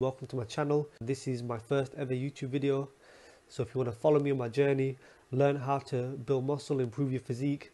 Welcome to my channel. This is my first ever YouTube video. So if you want to follow me on my journey, learn how to build muscle, improve your physique,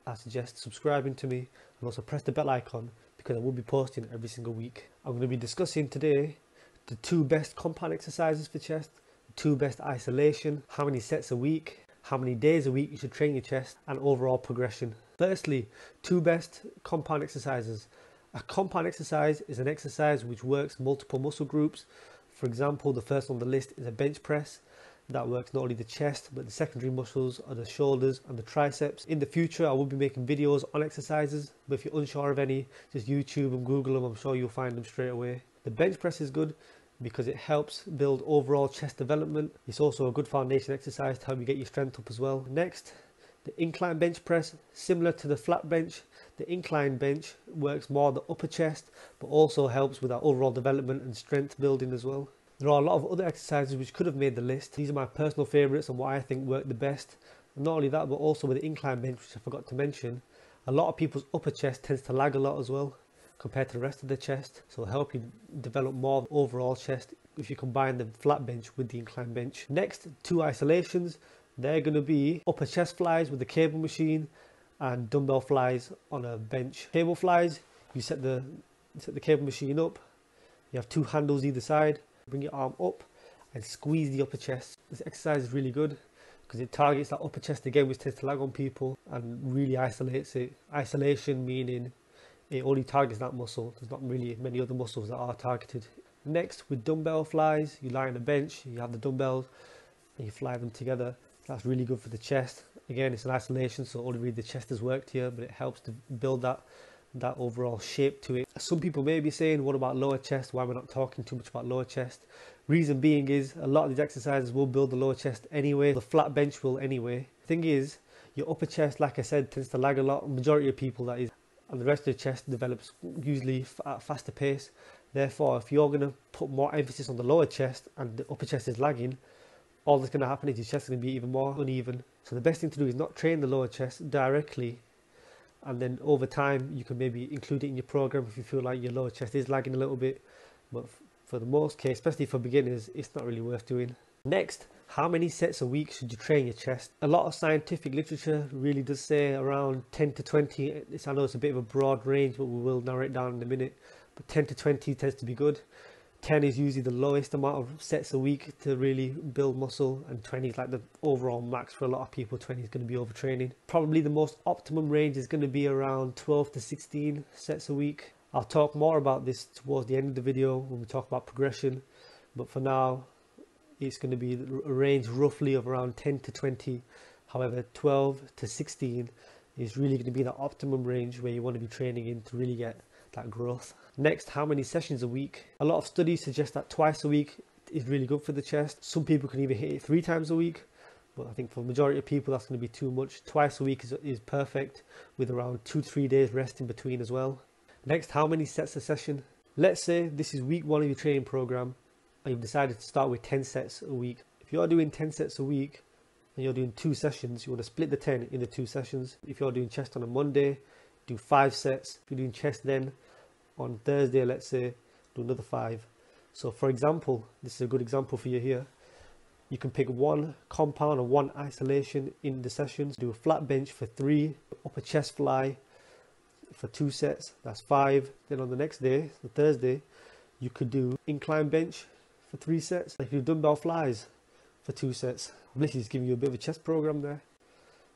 I suggest subscribing to me and also press the bell icon because I will be posting every single week. I'm going to be discussing today the 2 best compound exercises for chest, the 2 best isolation, how many sets a week, how many days a week you should train your chest, and overall progression. Firstly, 2 best compound exercises. A compound exercise is an exercise which works multiple muscle groups. For example, the first on the list is a bench press. That works not only the chest, but the secondary muscles are the shoulders and the triceps. In the future, I will be making videos on exercises, but if you're unsure of any, just YouTube and Google them. I'm sure you'll find them straight away. The bench press is good because it helps build overall chest development. It's also a good foundation exercise to help you get your strength up as well. Next, the incline bench press, similar to the flat bench. The incline bench works more the upper chest, but also helps with our overall development and strength building as well. There are a lot of other exercises which could have made the list. These are my personal favourites and what I think work the best. And not only that, but also with the incline bench, which I forgot to mention, a lot of people's upper chest tends to lag a lot as well compared to the rest of the chest. So it'll help you develop more overall chest if you combine the flat bench with the incline bench. Next, 2 isolations. They're going to be upper chest flies with the cable machine and dumbbell flies on a bench. Cable flies, you set the cable machine up. You have 2 handles either side. Bring your arm up and squeeze the upper chest. This exercise is really good because it targets that upper chest again, which tends to lag on people, and really isolates it. Isolation meaning it only targets that muscle. There's not really many other muscles that are targeted. Next, with dumbbell flies, you lie on a bench, you have the dumbbells and you fly them together. That's really good for the chest. Again, it's an isolation, so only really the chest has worked here, but it helps to build that overall shape to it. Some people may be saying, what about lower chest? Why am I not talking too much about lower chest? Reason being is a lot of these exercises will build the lower chest anyway. The flat bench will anyway. Thing is, your upper chest, like I said, tends to lag a lot. Majority of people, that is, and the rest of the chest develops usually at a faster pace. Therefore, if you're going to put more emphasis on the lower chest and the upper chest is lagging, all that's going to happen is your chest is going to be even more uneven. So the best thing to do is not train the lower chest directly, and then over time you can maybe include it in your program if you feel like your lower chest is lagging a little bit. But for the most case, especially for beginners, it's not really worth doing. Next, how many sets a week should you train your chest? A lot of scientific literature really does say around 10 to 20. I know it's a bit of a broad range, but we will narrow it down in a minute. But 10 to 20 tends to be good. 10 is usually the lowest amount of sets a week to really build muscle, and 20 is like the overall max for a lot of people. 20 is going to be overtraining. Probably the most optimum range is going to be around 12 to 16 sets a week. I'll talk more about this towards the end of the video when we talk about progression, but for now it's going to be a range roughly of around 10 to 20. However, 12 to 16 is really going to be the optimum range where you want to be training in to really get that growth. Next, how many sessions a week? A lot of studies suggest that twice a week is really good for the chest. Some people can even hit it 3 times a week, but I think for the majority of people that's going to be too much. Twice a week is perfect, with around 2 to 3 days rest in between as well. Next, how many sets a session? Let's say this is week 1 of your training program and you've decided to start with 10 sets a week. If you're doing 10 sets a week and you're doing 2 sessions, you want to split the 10 into 2 sessions. If you're doing chest on a Monday, do 5 sets. If you're doing chest then on Thursday, let's say, do another 5. So for example, this is a good example for you here. You can pick 1 compound or 1 isolation in the sessions. Do a flat bench for 3, upper chest fly for 2 sets, that's 5. Then on the next day, the Thursday, you could do incline bench for 3 sets. If you do dumbbell flies for 2 sets, I'm literally just giving you a bit of a chest program there.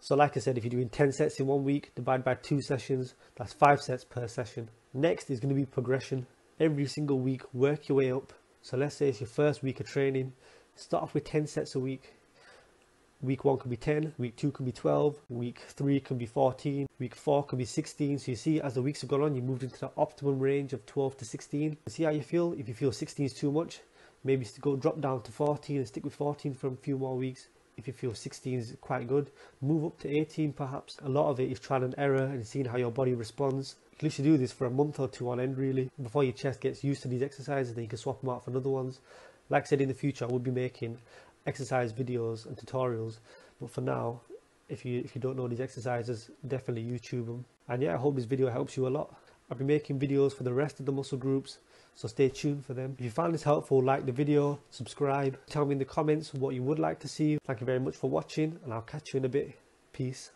So like I said, if you're doing 10 sets in 1 week, divide by 2 sessions, that's 5 sets per session. Next is going to be progression. Every single week, work your way up. So let's say it's your first week of training. Start off with 10 sets a week. Week 1 could be 10, week 2 could be 12, week 3 can be 14, week 4 could be 16. So you see, as the weeks have gone on, you moved into the optimum range of 12 to 16. See how you feel. If you feel 16 is too much, maybe drop down to 14 and stick with 14 for a few more weeks. If you feel 16 is quite good, move up to 18 perhaps. A lot of it is trial and error and seeing how your body responds. You can literally do this for a month or 2 on end really, before your chest gets used to these exercises. Then you can swap them out for other ones. Like I said, in the future I will be making exercise videos and tutorials, but for now, if you don't know these exercises, definitely YouTube them. And yeah, I hope this video helps you a lot. I'll be making videos for the rest of the muscle groups, so stay tuned for them. If you found this helpful, like the video, subscribe, tell me in the comments what you would like to see. Thank you very much for watching, and I'll catch you in a bit. Peace.